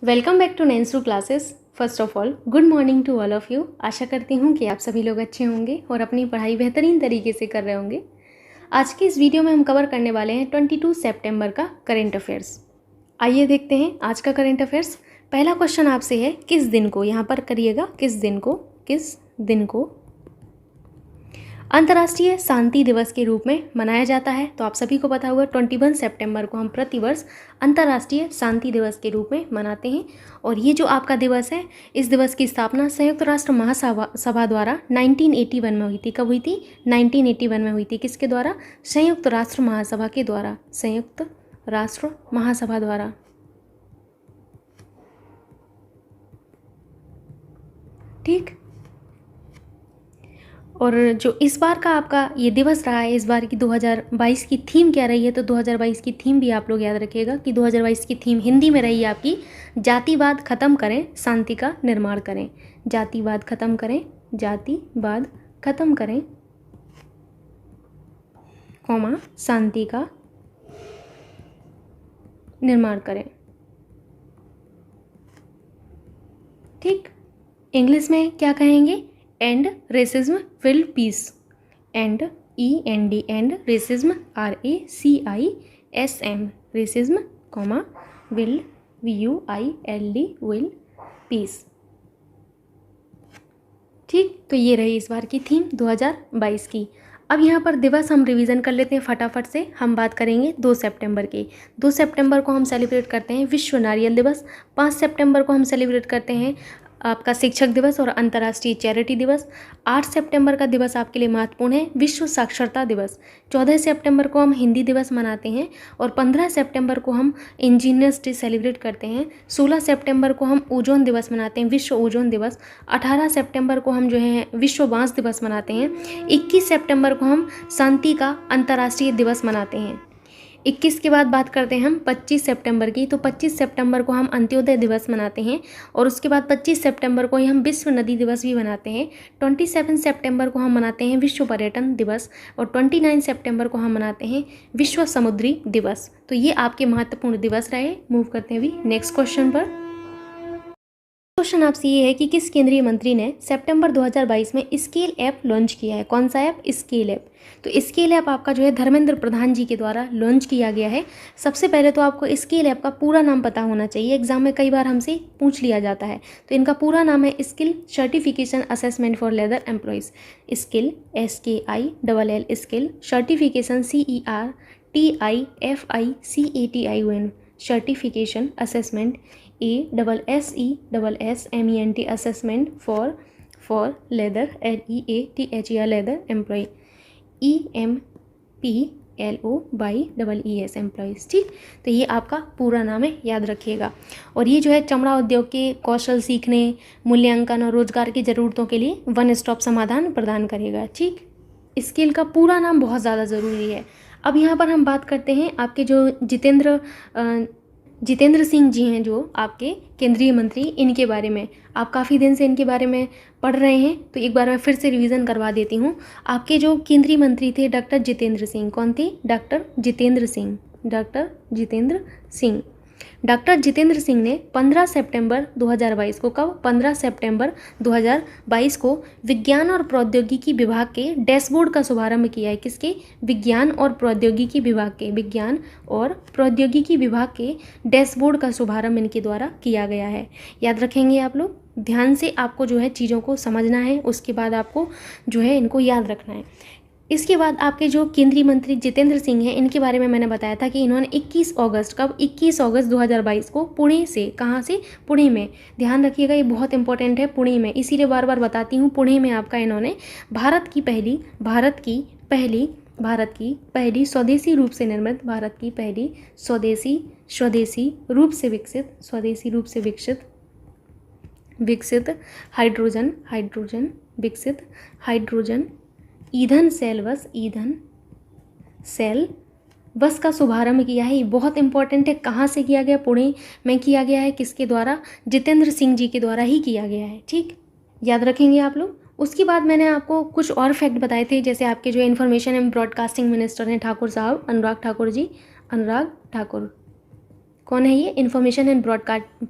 Welcome back to नैंसू classes. First of all good morning to all of you. आशा करती हूँ कि आप सभी लोग अच्छे होंगे और अपनी पढ़ाई बेहतरीन तरीके से कर रहे होंगे। आज की इस वीडियो में हम कवर करने वाले हैं 22 सितंबर का करेंट अफेयर्स। आइए देखते हैं आज का करेंट अफेयर्स। पहला क्वेश्चन आपसे है, किस दिन को, यहाँ पर करिएगा, किस दिन को अंतर्राष्ट्रीय शांति दिवस के रूप में मनाया जाता है। तो आप सभी को पता होगा 21 सितंबर को हम प्रतिवर्ष अंतर्राष्ट्रीय शांति दिवस के रूप में मनाते हैं। और ये जो आपका दिवस है, इस दिवस की स्थापना संयुक्त राष्ट्र महासभा द्वारा 1981 में हुई थी। कब हुई थी? 1981 में हुई थी। किसके द्वारा? संयुक्त राष्ट्र महासभा के द्वारा। संयुक्त राष्ट्र महासभा द्वारा। ठीक। और जो इस बार का आपका ये दिवस रहा है, इस बार की 2022 की थीम क्या रही है? तो 2022 की थीम भी आप लोग याद रखिएगा कि 2022 की थीम हिंदी में रही है आपकी, जातिवाद खत्म करें, शांति का निर्माण करें। जातिवाद खत्म करें, जातिवाद खत्म करें, कौमा शांति का निर्माण करें। ठीक। इंग्लिश में क्या कहेंगे? End racism will peace. End END end racism RACISM racism comma will WILD will peace. ठीक। तो ये रही इस बार की थीम 2022 की। अब यहाँ पर दिवस हम रिवीजन कर लेते हैं फटाफट से। हम बात करेंगे 2 सितंबर की। 2 सितंबर को हम सेलिब्रेट करते हैं विश्व नारियल दिवस। 5 सितंबर को हम सेलिब्रेट करते हैं आपका शिक्षक दिवस और अंतर्राष्ट्रीय चैरिटी दिवस। 8 सितंबर का दिवस आपके लिए महत्वपूर्ण है, विश्व साक्षरता दिवस। 14 सितंबर को हम हिंदी दिवस मनाते हैं और 15 सितंबर को हम इंजीनियर्स डे सेलिब्रेट करते हैं। 16 सितंबर को हम ओजोन दिवस मनाते हैं, विश्व ओजोन दिवस। 18 सितंबर को हम जो है विश्व बांस दिवस मनाते हैं। 21 सितंबर को हम शांति का अंतर्राष्ट्रीय दिवस मनाते हैं। 21 के बाद बात करते हैं हम 25 सितंबर की। तो 25 सितंबर को हम अंत्योदय दिवस मनाते हैं और उसके बाद 25 सितंबर को ही हम विश्व नदी दिवस भी मनाते हैं। 27 सितंबर को हम मनाते हैं विश्व पर्यटन दिवस और 29 सितंबर को हम मनाते हैं विश्व समुद्री दिवस। तो ये आपके महत्वपूर्ण दिवस रहे। मूव करते हैं अभी नेक्स्ट क्वेश्चन पर। क्वेश्चन आपसे ये है कि किस केंद्रीय मंत्री ने सितंबर 2022 में स्केल ऐप लॉन्च किया है? कौन सा ऐप? Scale app. तो स्केल ऐप आपका जो है धर्मेंद्र प्रधान जी के द्वारा लॉन्च किया गया है। सबसे पहले तो आपको स्केल ऐप का पूरा नाम पता होना चाहिए, एग्जाम में कई बार हमसे पूछ लिया जाता है। तो इनका पूरा नाम है skill certification assessment for leather employees. Skill SKILL skill certification CERTIFICATION certification assessment ASSESSMENT assessment for leather LEATHER leather employee EMPLOYEES employees. ठीक। तो ये आपका पूरा नाम है, याद रखिएगा। और ये जो है चमड़ा उद्योग के कौशल सीखने, मूल्यांकन और रोजगार की ज़रूरतों के लिए वन स्टॉप समाधान प्रदान करेगा। ठीक। स्किल का पूरा नाम बहुत ज़्यादा ज़रूरी है। अब यहाँ पर हम बात करते हैं आपके जो जितेंद्र सिंह जी हैं, जो आपके केंद्रीय मंत्री, इनके बारे में आप काफ़ी दिन से इनके बारे में पढ़ रहे हैं। तो एक बार मैं फिर से रिवीजन करवा देती हूँ। आपके जो केंद्रीय मंत्री थे डॉक्टर जितेंद्र सिंह। कौन थे? Doctor Jitendra Singh. Doctor Jitendra Singh. Doctor Jitendra Singh ने 15 सितंबर 2022 को, कब? 15 सितंबर 2022 को विज्ञान और प्रौद्योगिकी विभाग के डैशबोर्ड का शुभारंभ किया है। किसके? विज्ञान और प्रौद्योगिकी विभाग के। विज्ञान और प्रौद्योगिकी विभाग के डैशबोर्ड का शुभारंभ इनके द्वारा किया गया है। याद रखेंगे आप लोग, ध्यान से आपको जो है चीज़ों को समझना है, उसके बाद आपको जो है इनको याद रखना है। इसके बाद आपके जो केंद्रीय मंत्री जितेंद्र सिंह हैं, इनके बारे में मैंने बताया था कि इन्होंने 21 अगस्त, कब? 21 अगस्त 2022 को पुणे से, कहाँ से? पुणे में। ध्यान रखिएगा, ये बहुत इंपॉर्टेंट है, पुणे में। इसीलिए बार बार बताती हूँ, पुणे में आपका इन्होंने भारत की पहली स्वदेशी रूप से निर्मित, भारत की पहली स्वदेशी रूप से विकसित हाइड्रोजन ईंधन सेल बस का शुभारंभ किया है। ये बहुत इंपॉर्टेंट है। कहाँ से किया गया? पुणे में किया गया है। किसके द्वारा? जितेंद्र सिंह जी के द्वारा ही किया गया है। ठीक, याद रखेंगे आप लोग। उसके बाद मैंने आपको कुछ और फैक्ट बताए थे, जैसे आपके जो इन्फॉर्मेशन एंड ब्रॉडकास्टिंग मिनिस्टर हैं ठाकुर साहब, अनुराग ठाकुर। कौन है ये? इन्फॉर्मेशन एंड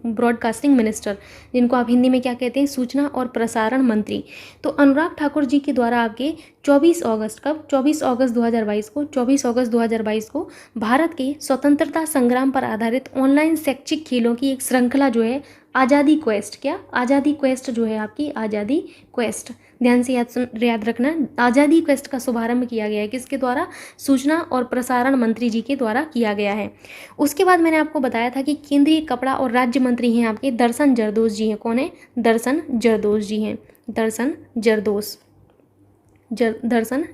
ब्रॉडकास्टिंग मिनिस्टर, जिनको आप हिंदी में क्या कहते हैं? सूचना और प्रसारण मंत्री। तो अनुराग ठाकुर जी के द्वारा आपके 24 अगस्त, कब? 24 अगस्त 2022 को, 24 अगस्त 2022 को भारत के स्वतंत्रता संग्राम पर आधारित ऑनलाइन शैक्षिक खेलों की एक श्रृंखला जो है आज़ादी क्वेस्ट, क्या? आज़ादी क्वेस्ट जो है आपकी आज़ादी क्वेस्ट, ध्यान से याद रखना। आज़ादी क्वेस्ट का शुभारंभ किया गया है किसके द्वारा? सूचना और प्रसारण मंत्री जी के द्वारा किया गया है। उसके बाद मैंने आपको बताया था कि केंद्रीय कपड़ा और राज्य मंत्री हैं आपके दर्शन जरदोश जी हैं। कौन है? दर्शन जरदोश जी हैं। दर्शन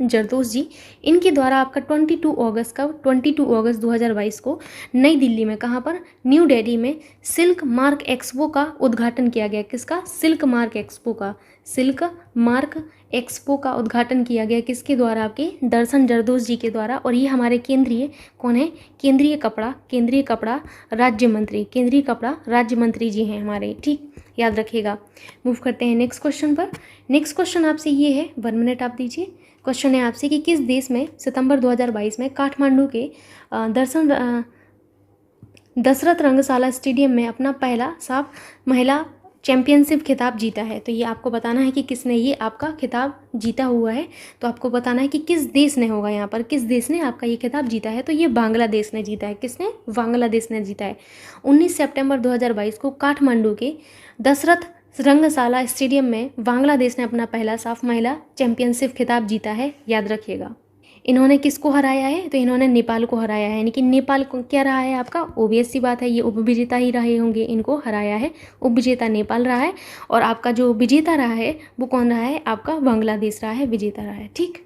जरदोश जी, इनके द्वारा आपका 22 अगस्त, कब? 22 अगस्त 2022 को नई दिल्ली में, कहाँ पर? न्यू दिल्ली में सिल्क मार्क एक्सपो का उद्घाटन किया गया। किसका? सिल्क मार्क एक्सपो का। सिल्क मार्क एक्सपो का उद्घाटन किया गया किसके द्वारा? आपके दर्शन जरदोश जी के द्वारा। और ये हमारे केंद्रीय कौन है? केंद्रीय कपड़ा राज्य मंत्री, केंद्रीय कपड़ा राज्य मंत्री जी हैं हमारे, ठीक, याद रखिएगा। मूव करते हैं नेक्स्ट क्वेश्चन पर। नेक्स्ट क्वेश्चन आपसे ये है, 1 मिनट आप दीजिए। क्वेश्चन है आपसे कि किस देश में सितंबर 2022 में काठमांडू के दशरथ रंगशाला स्टेडियम में अपना पहला साफ महिला चैंपियनशिप खिताब जीता है? तो ये आपको बताना है कि किसने ये आपका खिताब जीता हुआ है। तो आपको बताना है कि किस देश ने होगा यहाँ पर, किस देश ने आपका ये खिताब जीता है? तो ये बांग्लादेश ने जीता है। किसने? बांग्लादेश ने जीता है। 19 सितंबर 2022 को काठमांडू के दशरथ रंगशाला स्टेडियम में बांग्लादेश ने अपना पहला साफ महिला चैंपियनशिप खिताब जीता है, याद रखिएगा। इन्होंने किसको हराया है? तो इन्होंने नेपाल को हराया है। यानी कि नेपाल को क्या रहा है आपका? ओबियस सी बात है, ये उपविजेता ही रहे होंगे, इनको हराया है। उपविजेता नेपाल रहा है और आपका जो विजेता रहा है वो कौन रहा है? आपका बांग्लादेश रहा है, विजेता रहा है, ठीक।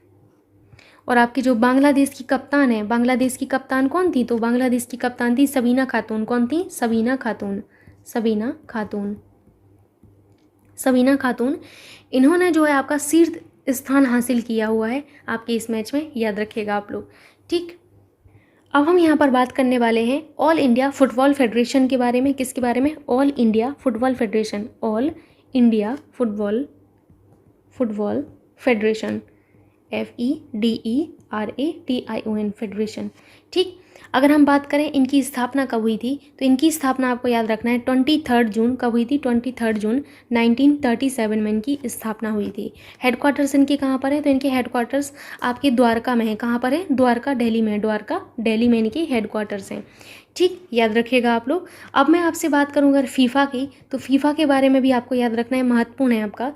और आपकी जो बांग्लादेश की कप्तान है, बांग्लादेश की कप्तान कौन थी? तो बांग्लादेश की कप्तान थी सबीना खातून। कौन थी? सबीना खातून। सबीना खातून, इन्होंने जो है आपका शीर्ष स्थान हासिल किया हुआ है आपके इस मैच में, याद रखिएगा आप लोग, ठीक। अब हम यहाँ पर बात करने वाले हैं ऑल इंडिया फुटबॉल फेडरेशन के बारे में। किसके बारे में? All India football federation. All India football federation, FEDERATION federation, ठीक। अगर हम बात करें इनकी स्थापना कब हुई थी, तो इनकी स्थापना आपको याद रखना है 23 जून। कब हुई थी? 23 जून 1937 में इनकी स्थापना हुई थी। हेडक्वार्टर्स इनके कहाँ पर है? तो इनके हेडक्वार्टर्स आपके द्वारका में है। कहाँ पर है? द्वारका, दिल्ली में। द्वारका, दिल्ली में इनके हेडक्वार्टर्स हैं, ठीक, याद रखिएगा आप लोग। अब मैं आपसे बात करूँ अगर फीफा की, तो फीफा के बारे में भी आपको याद रखना है, महत्वपूर्ण है आपका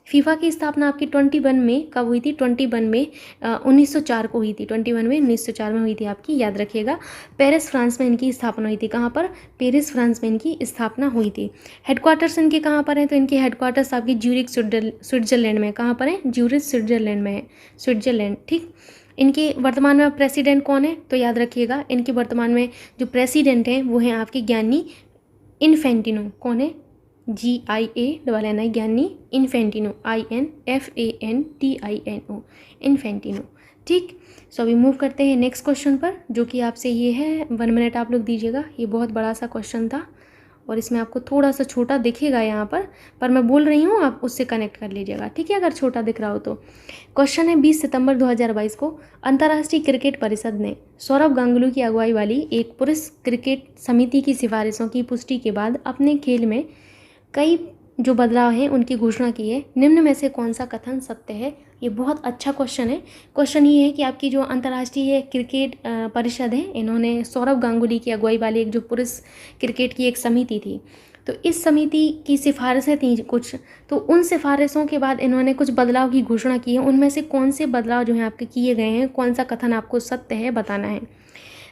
फीफा की स्थापना आपकी 21 में कब हुई थी? 21 में 1904 को हुई थी। 21 में 1904 में हुई थी आपकी, याद रखिएगा। पेरिस फ्रांस में इनकी स्थापना हुई थी। कहाँ पर? पेरिस फ्रांस में इनकी स्थापना हुई थी। हेडक्वार्टर्स इनके कहाँ पर हैं? तो इनके हेडक्वार्टर्स आपकी ज्यूरिख स्विट्जरलैंड में। कहाँ पर है? ज्यूरिख स्विट्जरलैंड में है, स्विट्जरलैंड, ठीक। इनके वर्तमान में प्रेसिडेंट कौन है? तो याद रखिएगा इनके वर्तमान में जो प्रेसिडेंट हैं वो हैं आपके गियानी इन्फेंटिनो। कौन है? GIANI, ज्ञानी इन्फेंटिनो, INFANTINO, इन्फेंटिनो, ठीक। सो अभी मूव करते हैं नेक्स्ट क्वेश्चन पर, जो कि आपसे ये है, 1 मिनट आप लोग दीजिएगा। ये बहुत बड़ा सा क्वेश्चन था और इसमें आपको थोड़ा सा छोटा दिखेगा यहाँ पर मैं बोल रही हूँ, आप उससे कनेक्ट कर लीजिएगा, ठीक है, अगर छोटा दिख रहा हो तो। क्वेश्चन है 20 सितंबर 2022 को अंतर्राष्ट्रीय क्रिकेट परिषद ने सौरव गांगुली की अगुवाई वाली एक पुरुष क्रिकेट समिति की सिफारिशों की पुष्टि के बाद अपने खेल में कई जो बदलाव हैं उनकी घोषणा की है। निम्न में से कौन सा कथन सत्य है? ये बहुत अच्छा क्वेश्चन है। क्वेश्चन ये है कि आपकी जो अंतर्राष्ट्रीय क्रिकेट परिषद है, इन्होंने सौरव गांगुली की अगुवाई वाली एक जो पुरुष क्रिकेट की एक समिति थी, तो इस समिति की सिफारिशें थी कुछ, तो उन सिफारिशों के बाद इन्होंने कुछ बदलाव की घोषणा की है। उनमें से कौन से बदलाव जो हैं आपके किए गए हैं, कौन सा कथन आपको सत्य है बताना है।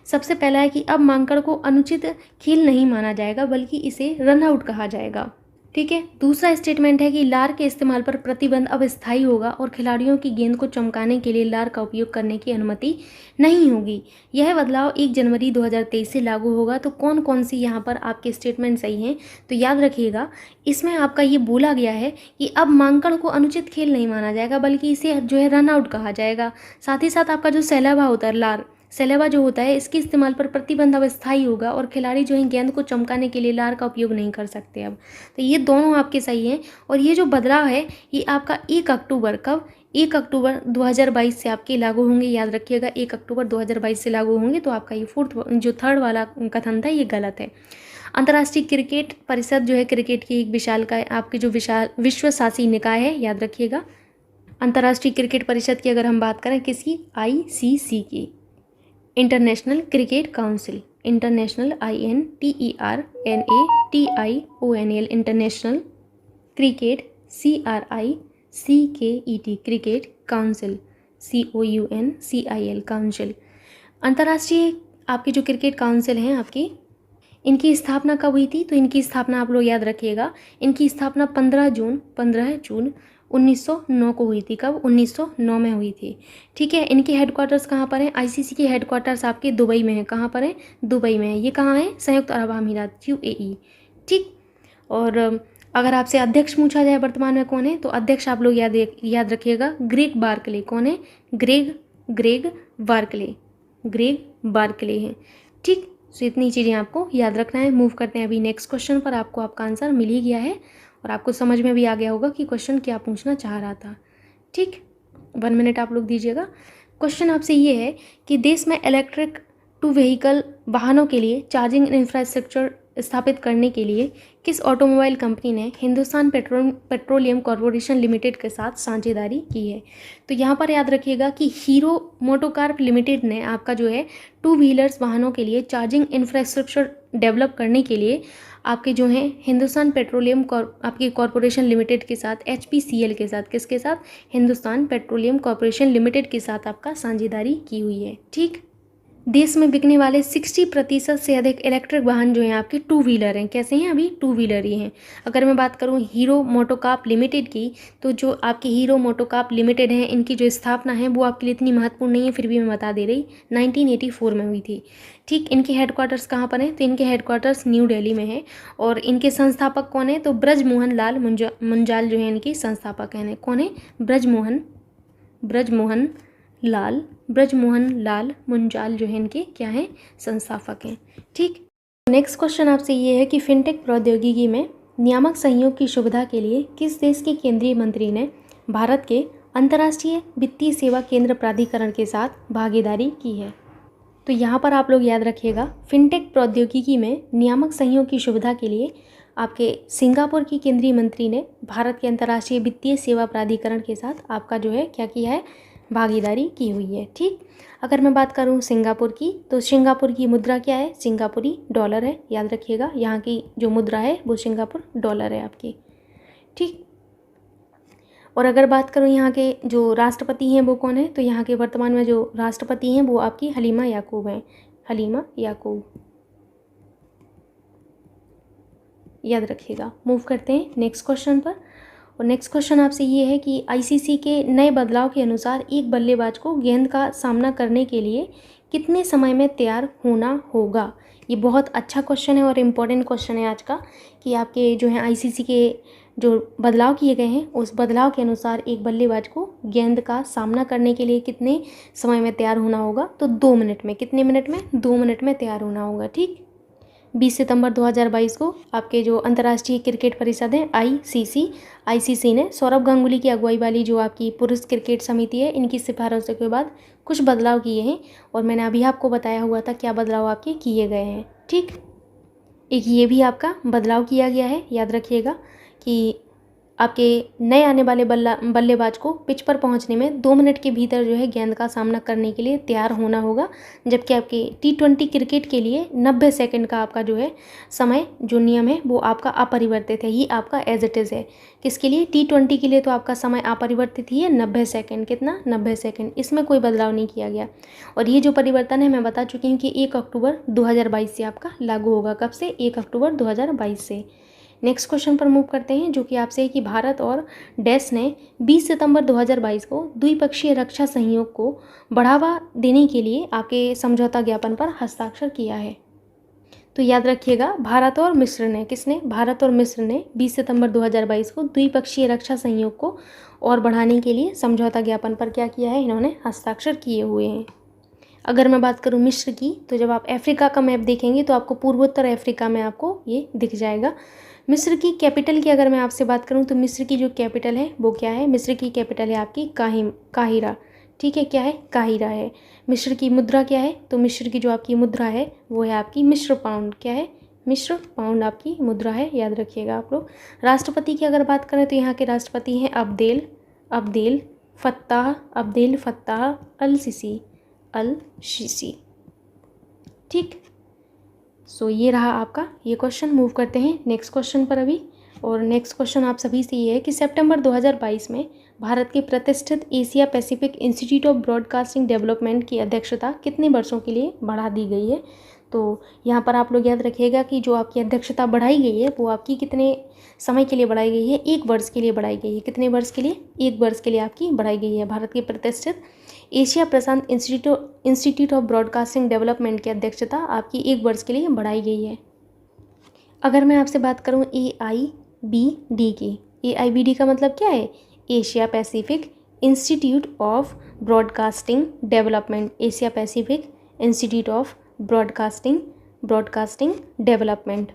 सबसे पहला है कि अब मांकड़ को अनुचित खेल नहीं माना जाएगा बल्कि इसे रन आउट कहा जाएगा, ठीक है। दूसरा स्टेटमेंट है कि लार के इस्तेमाल पर प्रतिबंध अब स्थायी होगा और खिलाड़ियों की गेंद को चमकाने के लिए लार का उपयोग करने की अनुमति नहीं होगी। यह बदलाव 1 जनवरी 2023 से लागू होगा। तो कौन कौन सी यहाँ पर आपके स्टेटमेंट सही हैं? तो याद रखिएगा, इसमें आपका ये बोला गया है कि अब मांकड़ को अनुचित खेल नहीं माना जाएगा बल्कि इसे जो है रन आउट कहा जाएगा। साथ ही साथ आपका जो सैलाबा होता है, लार सैलेबा जो होता है इसके इस्तेमाल पर प्रतिबंध अस्थायी होगा और खिलाड़ी जो है गेंद को चमकाने के लिए लार का उपयोग नहीं कर सकते अब। तो ये दोनों आपके सही हैं। और ये जो बदलाव है ये आपका 1 अक्टूबर, कब, 1 अक्टूबर 2022 से आपके लागू होंगे। याद रखिएगा 1 अक्टूबर 2022 से लागू होंगे। तो आपका ये जो थर्ड वाला कथन था ये गलत है। अंतर्राष्ट्रीय क्रिकेट परिषद जो है क्रिकेट की एक विशालकाय आपकी जो विश्व शासी निकाय है, याद रखिएगा। अंतर्राष्ट्रीय क्रिकेट परिषद की अगर हम बात करें किसकी, ICC की, international cricket council, international INTERNATIONL international cricket CRICKET cricket council COUNCIL council. अंतर्राष्ट्रीय आपकी जो क्रिकेट काउंसिल हैं आपकी, इनकी स्थापना कब हुई थी? तो इनकी स्थापना आप लोग याद रखिएगा, इनकी स्थापना 15 जून 1909 को हुई थी। कब? 1909 में हुई थी। ठीक है। इनके हेडक्वार्टर्स कहाँ पर हैं? ICC के हेडक्वार्टर्स आपके दुबई में है। कहाँ पर है? दुबई में है। ये कहाँ है? संयुक्त अरब अमीरात, UAE। ठीक। और अगर आपसे अध्यक्ष पूछा जाए वर्तमान में कौन है, तो अध्यक्ष आप लोग याद रखिएगा ग्रेग बार्कले। कौन है? ग्रेग बार्कले हैं। ठीक। सो इतनी चीज़ें आपको याद रखना है। मूव करते हैं अभी नेक्स्ट क्वेश्चन पर। आपको आपका आंसर मिल ही गया है और आपको समझ में भी आ गया होगा कि क्वेश्चन क्या पूछना चाह रहा था। ठीक। 1 मिनट आप लोग दीजिएगा। क्वेश्चन आपसे ये है कि देश में इलेक्ट्रिक टू व्हीकल वाहनों के लिए चार्जिंग इंफ्रास्ट्रक्चर स्थापित करने के लिए किस ऑटोमोबाइल कंपनी ने हिंदुस्तान पेट्रोलियम कॉरपोरेशन लिमिटेड के साथ साझेदारी की है? तो यहाँ पर याद रखिएगा कि हीरो मोटोकॉर्प लिमिटेड ने आपका जो है 2 व्हीलर्स वाहनों के लिए चार्जिंग इंफ्रास्ट्रक्चर डेवलप करने के लिए आपके जो हैं हिंदुस्तान पेट्रोलियम आपकी कॉरपोरेशन लिमिटेड के साथ, HPCL के साथ, किसके साथ? हिंदुस्तान पेट्रोलियम कॉरपोरेशन लिमिटेड के साथ आपका साझेदारी की हुई है। ठीक। देश में बिकने वाले 60% से अधिक इलेक्ट्रिक वाहन जो हैं आपके 2 व्हीलर हैं। कैसे हैं? अभी 2 व्हीलर ही हैं। अगर मैं बात करूं हीरो मोटोकॉर्प लिमिटेड की, तो जो आपके हीरो मोटोकॉर्प लिमिटेड हैं इनकी जो स्थापना है वो आपके लिए इतनी महत्वपूर्ण नहीं है, फिर भी मैं बता दे रही, 1984 में हुई थी। ठीक। इनके हेडक्वार्टर्स कहाँ पर हैं? तो इनके हेडक्वार्टर्स न्यू दिल्ली में है। और इनके संस्थापक कौन है? तो ब्रजमोहन लाल मुंजाल जो है इनकी संस्थापक हैं। कौन है? ब्रजमोहन लाल मुंजाल जो है इनके क्या हैं? संस्थापक हैं। ठीक। नेक्स्ट क्वेश्चन आपसे ये है कि फिनटेक प्रौद्योगिकी में नियामक सहयोग की सुविधा के लिए किस देश के केंद्रीय मंत्री ने भारत के अंतर्राष्ट्रीय वित्तीय सेवा केंद्र प्राधिकरण के साथ भागीदारी की है? तो यहाँ पर आप लोग याद रखिएगा, फिनटेक प्रौद्योगिकी में नियामक सहयोग की सुविधा के लिए आपके सिंगापुर की केंद्रीय मंत्री ने भारत के अंतर्राष्ट्रीय वित्तीय सेवा प्राधिकरण के साथ आपका जो है क्या किया है? भागीदारी की हुई है। ठीक। अगर मैं बात करूं सिंगापुर की, तो सिंगापुर की मुद्रा क्या है? सिंगापुरी डॉलर है। याद रखिएगा यहाँ की जो मुद्रा है वो सिंगापुर डॉलर है आपकी। ठीक। और अगर बात करूं यहाँ के जो राष्ट्रपति हैं वो कौन है, तो यहाँ के वर्तमान में जो राष्ट्रपति हैं वो आपकी हलीमा याकूब हैं। हलीमा याकूब, याद रखिएगा। मूव करते हैं नेक्स्ट क्वेश्चन पर। और नेक्स्ट क्वेश्चन आपसे ये है कि ICC के नए बदलाव के अनुसार एक बल्लेबाज को गेंद का सामना करने के लिए कितने समय में तैयार होना होगा? ये बहुत अच्छा क्वेश्चन है और इम्पोर्टेंट क्वेश्चन है आज का, कि आपके जो है ICC के जो बदलाव किए गए हैं उस बदलाव के अनुसार एक बल्लेबाज को गेंद का सामना करने के लिए कितने समय में तैयार होना होगा? तो 2 मिनट में। कितने मिनट में? 2 मिनट में तैयार होना होगा। ठीक। 20 सितंबर 2022 को आपके जो अंतर्राष्ट्रीय क्रिकेट परिषद है ICC ने सौरभ गांगुली की अगुवाई वाली जो आपकी पुरुष क्रिकेट समिति है इनकी सिफारिशों के बाद कुछ बदलाव किए हैं। और मैंने अभी आपको बताया हुआ था क्या बदलाव आपके किए गए हैं। ठीक। एक ये भी आपका बदलाव किया गया है। याद रखिएगा कि आपके नए आने वाले बल्लेबाज को पिच पर पहुंचने में 2 मिनट के भीतर जो है गेंद का सामना करने के लिए तैयार होना होगा, जबकि आपके T20 क्रिकेट के लिए 90 सेकंड का आपका जो है समय जो नियम है वो आपका अपरिवर्तित है। ये आपका एज इट इज़ है। किसके लिए? T20 के लिए तो आपका समय अपरिवर्तित ही है 90 सेकंड। कितना? 90 सेकंड। इसमें कोई बदलाव नहीं किया गया। और ये जो परिवर्तन है मैं बता चुकी हूँ कि 1 अक्टूबर 2022 से आपका लागू होगा। कब से? 1 अक्टूबर 2022 से। नेक्स्ट क्वेश्चन पर मूव करते हैं जो कि आपसे है कि भारत और डैश ने 20 सितंबर 2022 को द्विपक्षीय रक्षा सहयोग को बढ़ावा देने के लिए आपके समझौता ज्ञापन पर हस्ताक्षर किया है। तो याद रखिएगा भारत और मिस्र ने, किसने? भारत और मिस्र ने 20 सितंबर 2022 को द्विपक्षीय रक्षा सहयोग को और बढ़ाने के लिए समझौता ज्ञापन पर क्या किया है? इन्होंने हस्ताक्षर किए हुए हैं। अगर मैं बात करूँ मिस्र की, तो जब आप अफ्रीका का मैप देखेंगे तो आपको पूर्वोत्तर अफ्रीका में आपको ये दिख जाएगा। मिस्र की कैपिटल की अगर मैं आपसे बात करूँ तो मिस्र की जो कैपिटल है वो क्या है? मिस्र की कैपिटल है आपकी काहिरा। ठीक है, क्या है? काहिरा है। मिस्र की मुद्रा क्या है? तो मिस्र की जो आपकी मुद्रा है वो है आपकी मिस्र पाउंड। क्या है? मिस्र पाउंड आपकी मुद्रा है, याद रखिएगा आप लोग। राष्ट्रपति की अगर बात करें तो यहाँ के राष्ट्रपति हैं अब्देल फत्ताह अल सीसी। ठीक, सो ये रहा आपका ये क्वेश्चन। मूव करते हैं नेक्स्ट क्वेश्चन पर अभी। और नेक्स्ट क्वेश्चन आप सभी से ये है कि सितंबर 2022 में भारत के प्रतिष्ठित Asia Pacific institute of broadcasting development की अध्यक्षता कितने वर्षों के लिए बढ़ा दी गई है? तो यहाँ पर आप लोग याद रखिएगा कि जो आपकी अध्यक्षता बढ़ाई गई है वो आपकी कितने समय के लिए बढ़ाई गई है? 1 वर्ष के लिए बढ़ाई गई है। कितने वर्ष के लिए? 1 वर्ष के लिए आपकी बढ़ाई गई है। भारत के प्रतिष्ठित Asia Prashant institute of broadcasting development की अध्यक्षता आपकी 1 वर्ष के लिए बढ़ाई गई है। अगर मैं आपसे बात करूं AIBD की, AIBD का मतलब क्या है? Asia Pacific institute of broadcasting development. Asia Pacific institute of broadcasting development.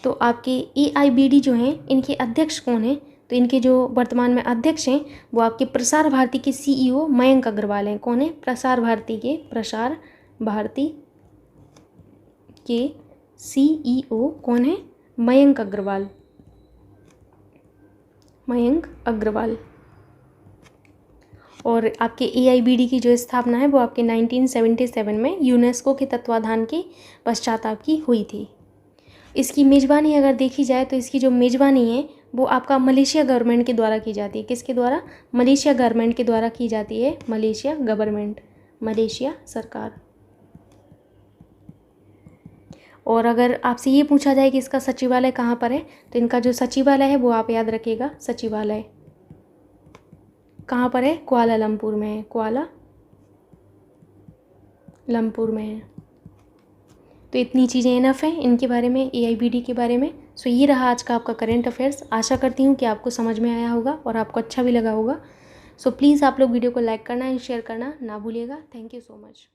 तो आपके AIBD जो हैं इनके अध्यक्ष कौन हैं? तो इनके जो वर्तमान में अध्यक्ष हैं वो आपके प्रसार भारती के CEO मयंक अग्रवाल हैं। कौन है? प्रसार भारती के CEO कौन है? मयंक अग्रवाल। और आपके AIBD की जो स्थापना है वो आपके 1977 में यूनेस्को के तत्वाधान के पश्चात आपकी हुई थी। इसकी मेज़बानी अगर देखी जाए तो इसकी जो मेज़बानी है वो आपका मलेशिया गवर्नमेंट के द्वारा की जाती है। किसके द्वारा? मलेशिया गवर्नमेंट के द्वारा की जाती है। मलेशिया सरकार। और अगर आपसे ये पूछा जाए कि इसका सचिवालय कहाँ पर है, तो इनका जो सचिवालय है वो आप याद रखिएगा। सचिवालय कहाँ पर है? कुआलालंपुर में है। कुआलालंपुर में है। तो इतनी चीज़ें इनफ हैं इनके बारे में, AIBD के बारे में। सो ये रहा आज का आपका करंट अफेयर्स। आशा करती हूँ कि आपको समझ में आया होगा और आपको अच्छा भी लगा होगा। सो प्लीज़ आप लोग वीडियो को लाइक करना एंड शेयर करना ना भूलिएगा। Thank you so much.